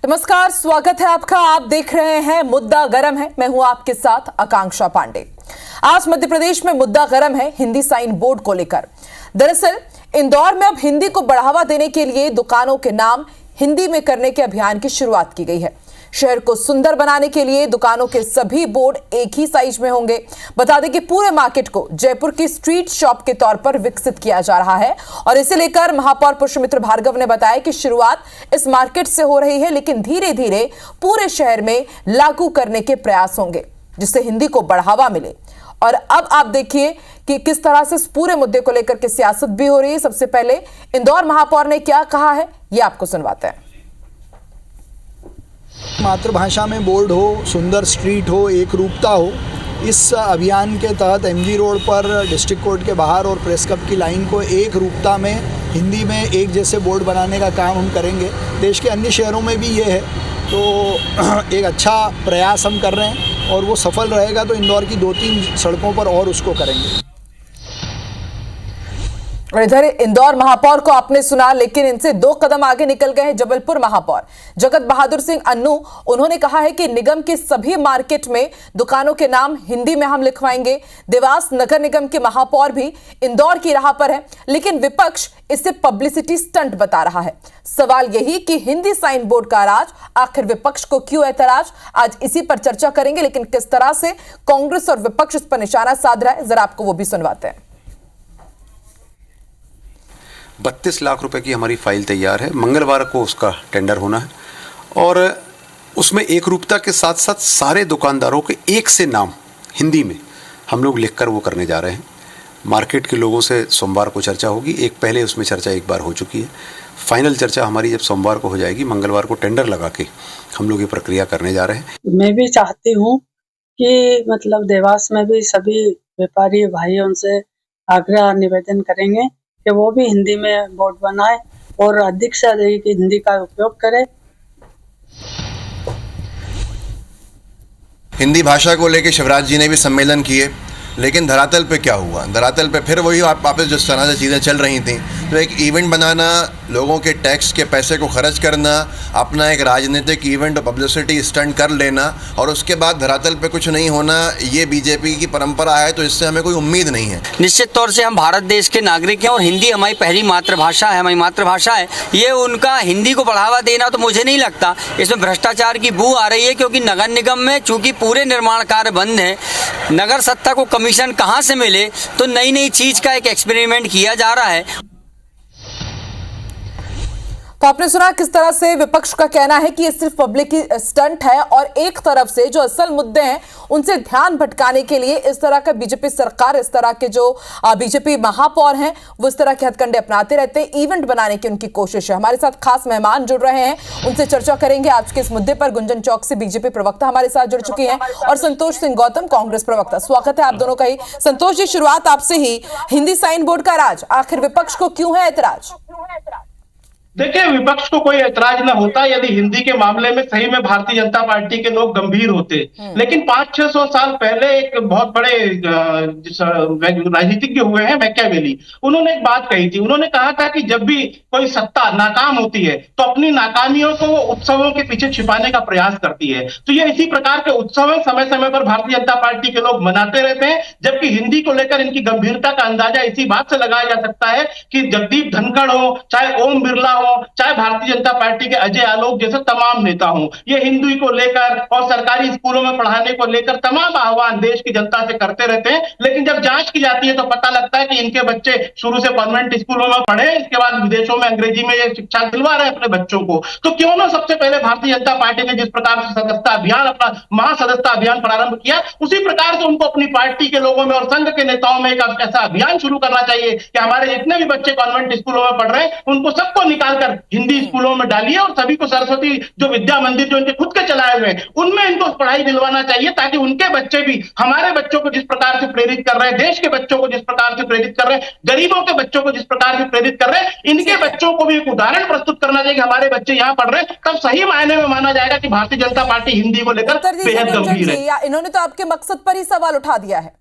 नमस्कार, स्वागत है आपका। आप देख रहे हैं मुद्दा गरम है। मैं हूं आपके साथ आकांक्षा पांडे। आज मध्य प्रदेश में मुद्दा गरम है हिंदी साइन बोर्ड को लेकर। दरअसल इंदौर में अब हिंदी को बढ़ावा देने के लिए दुकानों के नाम हिंदी में करने के अभियान की शुरुआत की गई है। शहर को सुंदर बनाने के लिए दुकानों के सभी बोर्ड एक ही साइज में होंगे। बता दें कि पूरे मार्केट को जयपुर की स्ट्रीट शॉप के तौर पर विकसित किया जा रहा है और इसे लेकर महापौर पुष्पमित्र भार्गव ने बताया कि शुरुआत इस मार्केट से हो रही है, लेकिन धीरे धीरे पूरे शहर में लागू करने के प्रयास होंगे जिससे हिंदी को बढ़ावा मिले। और अब आप देखिए कि किस तरह से इस पूरे मुद्दे को लेकर के सियासत भी हो रही है। सबसे पहले इंदौर महापौर ने क्या कहा है, ये आपको सुनवाते हैं। मातृभाषा में बोर्ड हो, सुंदर स्ट्रीट हो, एक रूपता हो, इस अभियान के तहत एमजी रोड पर डिस्ट्रिक्ट कोर्ट के बाहर और प्रेस क्लब की लाइन को एक रूपता में हिंदी में एक जैसे बोर्ड बनाने का काम हम करेंगे। देश के अन्य शहरों में भी ये है, तो एक अच्छा प्रयास हम कर रहे हैं और वो सफल रहेगा तो इंदौर की 2-3 सड़कों पर और उसको करेंगे। और इधर इंदौर महापौर को आपने सुना, लेकिन इनसे 2 कदम आगे निकल गए हैं जबलपुर महापौर जगत बहादुर सिंह अन्नू। उन्होंने कहा है कि निगम के सभी मार्केट में दुकानों के नाम हिंदी में हम लिखवाएंगे। देवास नगर निगम के महापौर भी इंदौर की राह पर है, लेकिन विपक्ष इसे पब्लिसिटी स्टंट बता रहा है। सवाल यही कि हिंदी साइन बोर्ड का राज, आखिर विपक्ष को क्यों ऐतराज, आज इसी पर चर्चा करेंगे। लेकिन किस तरह से कांग्रेस और विपक्ष इस पर निशाना साध रहा है, जरा आपको वो भी सुनवाते हैं। 32 लाख रुपए की हमारी फाइल तैयार है। मंगलवार को उसका टेंडर होना है और उसमें एक रूपता के साथ साथ सारे दुकानदारों के एक से नाम हिंदी में हम लोग लिखकर वो करने जा रहे हैं। मार्केट के लोगों से सोमवार को चर्चा होगी। एक पहले उसमें चर्चा एक बार हो चुकी है। फाइनल चर्चा हमारी जब सोमवार को हो जाएगी, मंगलवार को टेंडर लगा के हम लोग ये प्रक्रिया करने जा रहे हैं। मैं भी चाहती हूँ कि मतलब देवास में भी सभी व्यापारी भाइयों से आग्रह निवेदन करेंगे कि वो भी हिंदी में बोर्ड बनाए और अधिक से अधिक हिंदी का उपयोग करें। हिंदी भाषा को लेकर शिवराज जी ने भी सम्मेलन किए, लेकिन धरातल पे क्या हुआ? धरातल पे फिर वही वापस जिस तरह से चीज़ें चल रही थी। तो एक इवेंट बनाना, लोगों के टैक्स के पैसे को खर्च करना, अपना एक राजनीतिक इवेंट और पब्लिसिटी स्टंट कर लेना और उसके बाद धरातल पे कुछ नहीं होना, ये बीजेपी की परंपरा है। तो इससे हमें कोई उम्मीद नहीं है। निश्चित तौर से हम भारत देश के नागरिक हैं और हिंदी हमारी पहली मातृभाषा है, हमारी मातृभाषा है। ये उनका हिंदी को बढ़ावा देना, तो मुझे नहीं लगता इसमें भ्रष्टाचार की बू आ रही है, क्योंकि नगर निगम में चूंकि पूरे निर्माण कार्य बंद है, नगर सत्ता को कमीशन कहाँ से मिले, तो नई नई चीज का एक एक्सपेरिमेंट किया जा रहा है। तो आपने सुना किस तरह से विपक्ष का कहना है कि ये सिर्फ पब्लिक स्टंट है और एक तरफ से जो असल मुद्दे हैं उनसे ध्यान भटकाने के लिए इस तरह का बीजेपी सरकार, इस तरह के जो बीजेपी महापौर हैं वो इस तरह के हथकंडे अपनाते रहते हैं। इवेंट बनाने की उनकी कोशिश है। हमारे साथ खास मेहमान जुड़ रहे हैं, उनसे चर्चा करेंगे आज के इस मुद्दे पर। गुंजन चौक से बीजेपी प्रवक्ता हमारे साथ जुड़ चुकी हैं और संतोष सिंह गौतम कांग्रेस प्रवक्ता। स्वागत है आप दोनों का ही। संतोष जी, शुरुआत आपसे ही। हिंदी साइन बोर्ड का राज, आखिर विपक्ष को क्यों है ऐतराज? देखिए, विपक्ष को कोई ऐतराज न होता यदि हिंदी के मामले में सही में भारतीय जनता पार्टी के लोग गंभीर होते। लेकिन 500-600 साल पहले एक बहुत बड़े राजनीतिज्ञ हुए हैं मैकियावेली, उन्होंने एक बात कही थी। उन्होंने कहा था कि जब भी कोई सत्ता नाकाम होती है तो अपनी नाकामियों को वो उत्सवों के पीछे छिपाने का प्रयास करती है। तो ये इसी प्रकार के उत्सव है, समय समय पर भारतीय जनता पार्टी के लोग मनाते रहते हैं। जबकि हिंदी को लेकर इनकी गंभीरता का अंदाजा इसी बात से लगाया जा सकता है कि जगदीप धनखड़ हो, चाहे ओम बिरला हो, चाहे भारतीय जनता पार्टी के अजय आलोक जैसे तमाम नेता हों, ये हिंदी को लेकर और सरकारी स्कूलों में पढ़ाने को लेकर तमाम आह्वान देश की जनता से करते रहते हैं। लेकिन जब जांच की जाती है तो पता लगता है कि इनके बच्चे शुरू से कॉन्वेंट स्कूलों में पढ़े, इसके बाद विदेशों में अंग्रेजी में ये शिक्षा दिलवा रहे हैं अपने बच्चों को। तो क्यों ना सबसे पहले भारतीय जनता पार्टी ने जिस प्रकार से सदस्यता अभियान, अपना महासदस्यता अभियान प्रारंभ किया, उसी प्रकार से उनको अपनी पार्टी के लोगों में और संघ के नेताओं में एक ऐसा अभियान शुरू करना चाहिए कि हमारे जितने भी बच्चे कॉन्वेंट स्कूलों में पढ़ रहे हैं उनको सबको निकाल हिंदी स्कूलों में डालिए और सभी को सरस्वती जो विद्या मंदिर जो इनके खुद के चलाए हुए हैं उनमें इनको पढ़ाई दिलवाना चाहिए, ताकि उनके बच्चे भी हमारे बच्चों को जिस प्रकार से प्रेरित कर रहे हैं, देश के बच्चों को जिस प्रकार से प्रेरित कर रहे हैं, गरीबों के बच्चों को जिस प्रकार से प्रेरित कर रहे हैं, इनके बच्चों को भी एक उदाहरण प्रस्तुत करना चाहिए कि हमारे बच्चे यहाँ पढ़ रहे हैं। तब सही मायने में माना जाएगा कि भारतीय जनता पार्टी हिंदी को लेकर बेहद गंभीर है। इन्होंने तो आपके मकसद पर ही सवाल उठा दिया है।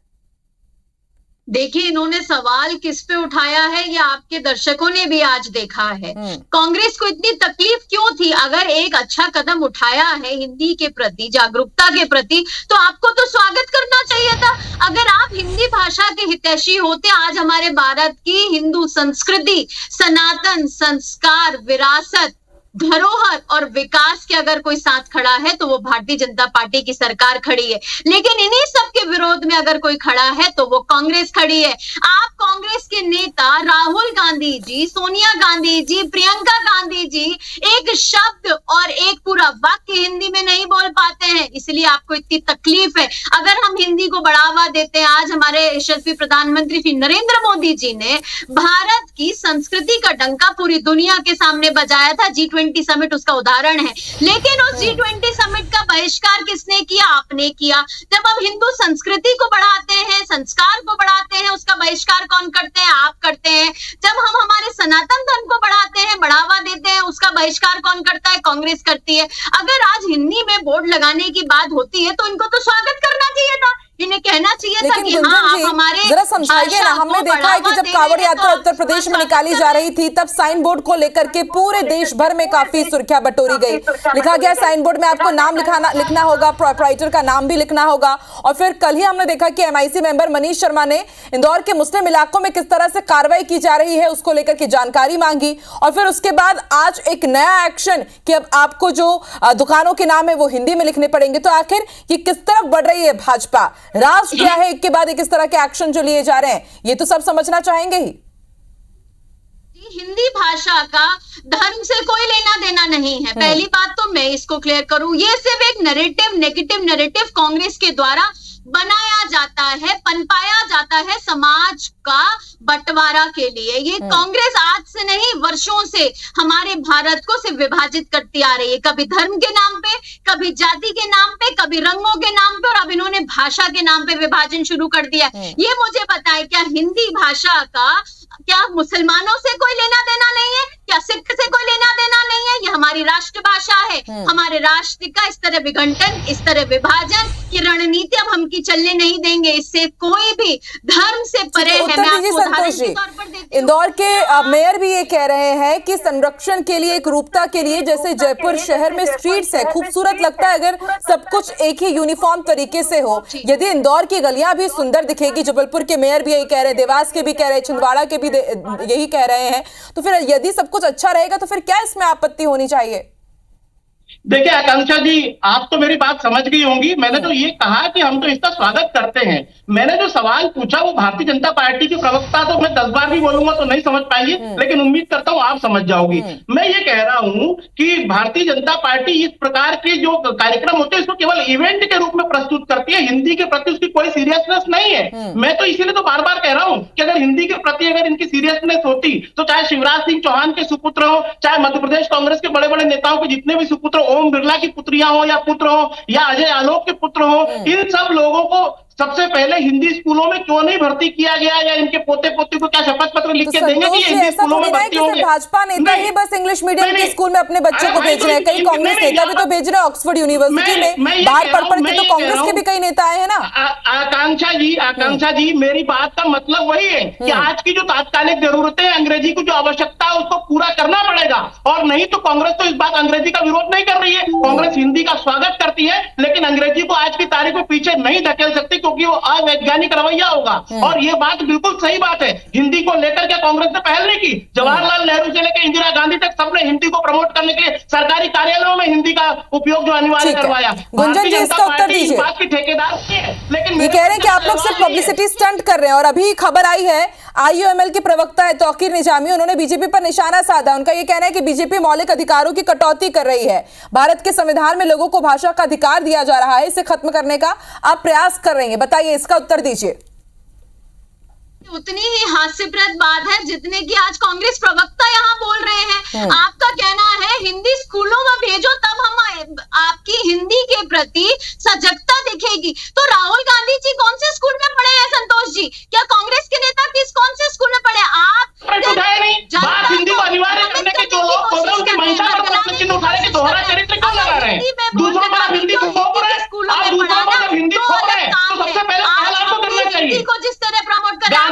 देखिए, इन्होंने सवाल किस पे उठाया है ये आपके दर्शकों ने भी आज देखा है। कांग्रेस को इतनी तकलीफ क्यों थी? अगर एक अच्छा कदम उठाया है हिंदी के प्रति, जागरूकता के प्रति, तो आपको तो स्वागत करना चाहिए था। अगर आप हिंदी भाषा के हितैषी होते, आज हमारे भारत की हिंदू संस्कृति, सनातन संस्कार, विरासत, धरोहर और विकास के अगर कोई साथ खड़ा है तो वो भारतीय जनता पार्टी की सरकार खड़ी है। लेकिन इन्हीं सब के विरोध में अगर कोई खड़ा है तो वो कांग्रेस खड़ी है। आप कांग्रेस के नेता राहुल गांधी जी, सोनिया गांधी जी, प्रियंका गांधी जी एक शब्द और एक पूरा वाक्य हिंदी में नहीं बोल पाते हैं, इसलिए आपको इतनी तकलीफ है। अगर हम हिंदी को बढ़ावा देते हैं, आज हमारे यशस्वी प्रधानमंत्री श्री नरेंद्र मोदी जी ने भारत की संस्कृति का डंका पूरी दुनिया के सामने बजाया था। G20 समिट उसका उदाहरण है। लेकिन उस G20 समिट का बहिष्कार किसने किया? आपने किया। जब हम हिंदू संस्कृति को बढ़ाते हैं, संस्कार को बढ़ाते हैं, उसका बहिष्कार कौन करते हैं? आप करते हैं। जब हम हमारे सनातन धर्म को बढ़ाते हैं, बढ़ावा देते हैं, उसका बहिष्कार कौन करता है? कांग्रेस करती है। अगर आज हिंदी में बोर्ड लगाने की बात होती है तो इनको तो स्वागत करना चाहिए था, इन्हें कहना चाहिए था कि हाँ, आप हमारे जरा समझाइए ना। हमने देखा है कि जब कांवड़ यात्रा उत्तर प्रदेश में निकाली जा रही थी तब साइन बोर्ड को लेकर के पूरे देश भर में काफी सुर्खियां बटोरी गई। लिखा गया साइन बोर्ड में आपको नाम लिखना होगा, प्रोप्राइटर का नाम भी लिखना होगा। और फिर कल ही हमने देखा कि MIC मेंबर मनीष शर्मा ने इंदौर के मुस्लिम इलाकों में किस तरह से कार्रवाई की जा रही है उसको लेकर के जानकारी मांगी। और फिर उसके बाद आज एक नया एक्शन कि अब आपको जो दुकानों के नाम है वो हिंदी में लिखने पड़ेंगे। तो आखिर ये किस तरफ बढ़ रही है भाजपा? राज क्या है एक के बाद एक इस तरह के एक्शन जो लिए जा रहे हैं, ये तो सब समझना चाहेंगे ही। हिंदी भाषा का धर्म से कोई लेना देना नहीं है। पहली बात तो मैं इसको क्लियर करूं, ये सिर्फ एक नैरेटिव, नेगेटिव नैरेटिव कांग्रेस के द्वारा बनाया जाता है, पनपाया जाता है समाज का बंटवारा के लिए। ये कांग्रेस आज से नहीं, वर्षों से हमारे भारत को सिर्फ विभाजित करती आ रही है, कभी धर्म के नाम पे, कभी जाति के नाम पे, कभी रंगों के नाम पे, और अब इन्होंने भाषा के नाम पे विभाजन शुरू कर दिया। ये मुझे पता है, क्या हिंदी भाषा का क्या मुसलमानों से कोई लेना देना नहीं है? क्या सिख से कोई लेना देना नहीं है? ये हमारी राष्ट्रभाषा है। हमारे राष्ट्र का इस तरह विघटन, इस तरह विभाजन की रणनीति अब हम की चलने नहीं देंगे। इससे कोई भी धर्म से परे है। मैं आपको उदाहरण के तौर पर देती हूं। इंदौर के मेयर भी ये कह रहे हैं कि संरक्षण के लिए, एक रूपता के लिए, जैसे जयपुर शहर में स्ट्रीट्स है, खूबसूरत लगता है अगर सब कुछ एक ही यूनिफॉर्म तरीके से हो। यदि इंदौर की गलियां भी सुंदर दिखेगी, जबलपुर के मेयर भी यही कह रहे हैं, देवास के भी कह रहे हैं, छिंदवाड़ा के भी यही कह रहे हैं, तो फिर यदि सब कुछ अच्छा रहेगा तो फिर क्या इसमें आपत्ति होनी चाहिए? देखिए आकांक्षा जी, आप तो मेरी बात समझ गई होंगी। मैंने तो ये कहा कि हम तो इसका स्वागत करते हैं। मैंने जो सवाल पूछा वो भारतीय जनता पार्टी के प्रवक्ता, तो मैं 10 बार भी बोलूंगा तो नहीं समझ पाएंगे, लेकिन उम्मीद करता हूं आप समझ जाओगी। मैं ये कह रहा हूं कि भारतीय जनता पार्टी इस प्रकार के जो कार्यक्रम होते हैं इसको केवल इवेंट के रूप में प्रस्तुत करती है। हिंदी के प्रति उसकी कोई सीरियसनेस नहीं है। मैं तो इसीलिए तो बार बार कह रहा हूं कि अगर हिंदी के प्रति अगर इनकी सीरियसनेस होती तो चाहे शिवराज सिंह चौहान के सुपुत्र हो, चाहे मध्य प्रदेश कांग्रेस के बड़े बड़े नेताओं के जितने भी सुपुत्र, ओम बिरला की पुत्रियां हो या पुत्र हो, या अजय आलोक के पुत्र हो, इन सब लोगों को सबसे पहले हिंदी स्कूलों में क्यों नहीं भर्ती किया गया? या इनके पोते पोती को क्या शपथ पत्र लिख के देंगे कि हिंदी स्कूलों में भर्ती होंगे? भाजपा नेता ही बस इंग्लिश मीडियम के स्कूल में अपने बच्चों को भेज रहे हैं, कई कांग्रेस नेता भी तो भेज रहे हैं ऑक्सफोर्ड यूनिवर्सिटी में, बाहर पढ़ के तो कांग्रेस के भी कई नेता आए हैं ना। आकांक्षा जी, मेरी बात का मतलब वही है कि आज की जो तात्कालिक जरूरतें हैं, अंग्रेजी की जो आवश्यकता है उसको पूरा करना पड़ेगा। और नहीं तो कांग्रेस तो इस बात अंग्रेजी का विरोध नहीं कर रही है, कांग्रेस हिंदी का स्वागत करती है, लेकिन अंग्रेजी को आज की तारीख में पीछे नहीं धकेल सकती क्योंकि वो अवैज्ञानिक रवैया होगा। और ये बात बिल्कुल सही बात है। हिंदी को लेकर के कांग्रेस ने पहल नहीं की। जवाहरलाल नेहरू से लेकर इंदिरा गांधी तक सबने हिंदी को प्रमोट करने के लिए सरकारी कार्यालयों में हिंदी का उपयोग जो अनिवार्य करवाया। गुंजन जी, इसका उत्तर दीजिए। बात की ठेकेदार है, लेकिन ये कह रहे हैं कि आप लोग सिर्फ पब्लिसिटी स्टंट कर रहे हैं। और अभी खबर आई है, IUML के प्रवक्ता है तौकीर निजामी, उन्होंने बीजेपी पर निशाना साधा। उनका ये कहना है कि बीजेपी मौलिक अधिकारों की कटौती कर रही है। भारत के संविधान में लोगों को भाषा का अधिकार दिया जा रहा है, इसे खत्म करने का आप प्रयास कर रही हैं। बताइए, इसका उत्तर दीजिए। उतनी ही हास्यप्रद बात है जितने की आज कांग्रेस प्रवक्ता यहाँ बोल रहे हैं। आपका कहना है हिंदी स्कूलों में भेजो तब हम आपकी हिंदी के प्रति सजगता दिखेगी। तो राहुल गांधी जी कौन से स्कूल में पढ़े हैं? संतोष जी, क्या कांग्रेस के नेता कौन से स्कूल में पढ़े? आप हिंदी को अनिवार्य करने के जो लोग उनकी मंशा पर प्रश्न चिन्ह उठाने के दोहरा चरित्र क्यों लगा रहे हैं? दूसरों पर हिंदी को थोप रहे हैं, आप दूसरों पर हिंदी थोप रहे हैं, तो सबसे पहले आपको करना चाहिए। को जिस तरह प्रमोट करा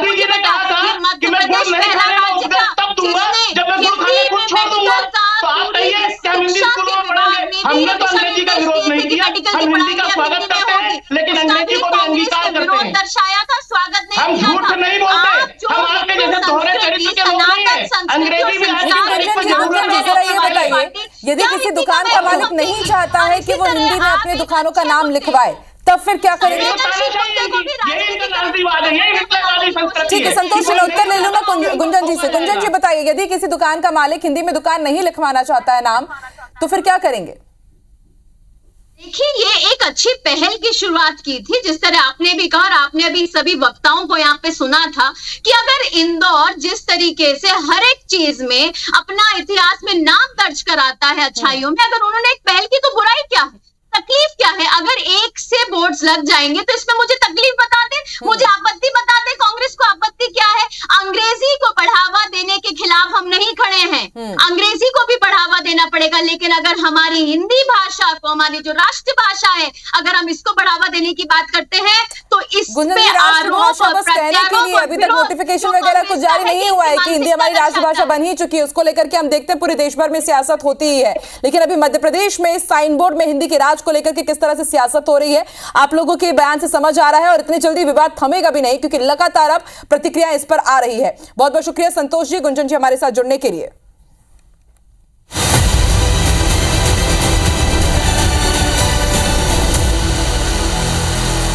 निकल के हम पढ़ा हिंदी का कि स्वागत हिंदी में करते हैं, होगी, लेकिन उसका अंग्रेजी भी को भी कांग्रेस अंगीकार ने करते विरोध हैं। दर्शाया था, स्वागत नहीं हम किया झूठ था। नहीं बोलते, आप जो हम आपके हिंदू जैसे दोहरे संस्कृति, चरित्र के लोग नहीं सनातन हैं। संस्कृति अंग्रेजी भी और आज संस्कार के को गुंजन जी, जरूर बनाने जरा ये वाली बताइए, पार्टी यदि क्या किसी हिंदी दुकान का मालिक होती नहीं है? चाहता और है इसी कि वो तरह हिंदी में आप अपने एक दुकानों का अच्छे नाम मुद्दे- लिखवाए, तब फिर क्या करेंगे? यही नाजीवाद है, यही हिटलरवादी संस्कृति ठीक है है। संतोष, मैं उत्तर ले लूं मैं गुंजन जी से। गुंजन जी बताइए, यदि किसी दुकान का मालिक हिंदी में दुकान नहीं लिखवाना चाहता है नाम, तो फिर क्या करेंगे? देखिए, ये एक अच्छी पहल की शुरुआत की थी, जिस तरह आपने भी कहा और आपने अभी सभी वक्ताओं को यहाँ पे सुना था कि अगर इंदौर जिस तरीके से हर एक चीज में अपना इतिहास में नाम दर्ज कराता है अच्छाइयों में, अगर उन्होंने एक पहल की तो बुराई क्या है, तकलीफ क्या है? अगर एक से बोर्ड्स लग जाएंगे तो इसमें मुझे तकलीफ बता दे, मुझे आपत्ति बता दे। कांग्रेस को आपत्ति क्या है? अंग्रेजी को बढ़ावा देने के खिलाफ हम नहीं खड़े हैं, अंग्रेजी को भी बढ़ावा देना पड़ेगा, लेकिन अगर हमारी हिंदी भाषा को, हमारी जो राष्ट्रभाषा है, अगर हम इसको बढ़ावा देने की बात करते हैं तो इस गुंजन पे जी, राष्ट्रभाषा आरोप बस कहने के लिए अभी तक नोटिफिकेशन वगैरह कुछ जारी नहीं हुआ है कि हिंदी हमारी राष्ट्रभाषा बन ही चुकी है। उसको लेकर के हम देखते हैं पूरे देश भर में सियासत होती ही है, लेकिन अभी मध्य प्रदेश में साइन बोर्ड में हिंदी के राज को लेकर के किस तरह से सियासत हो रही है, आप लोगों के बयान से समझ आ रहा है। और इतनी जल्दी विवाद थमेगा भी नहीं, क्योंकि लगातार अब प्रतिक्रिया इस पर आ रही है। बहुत बहुत शुक्रिया संतोष जी, गुंजन जी हमारे साथ जुड़ने के लिए।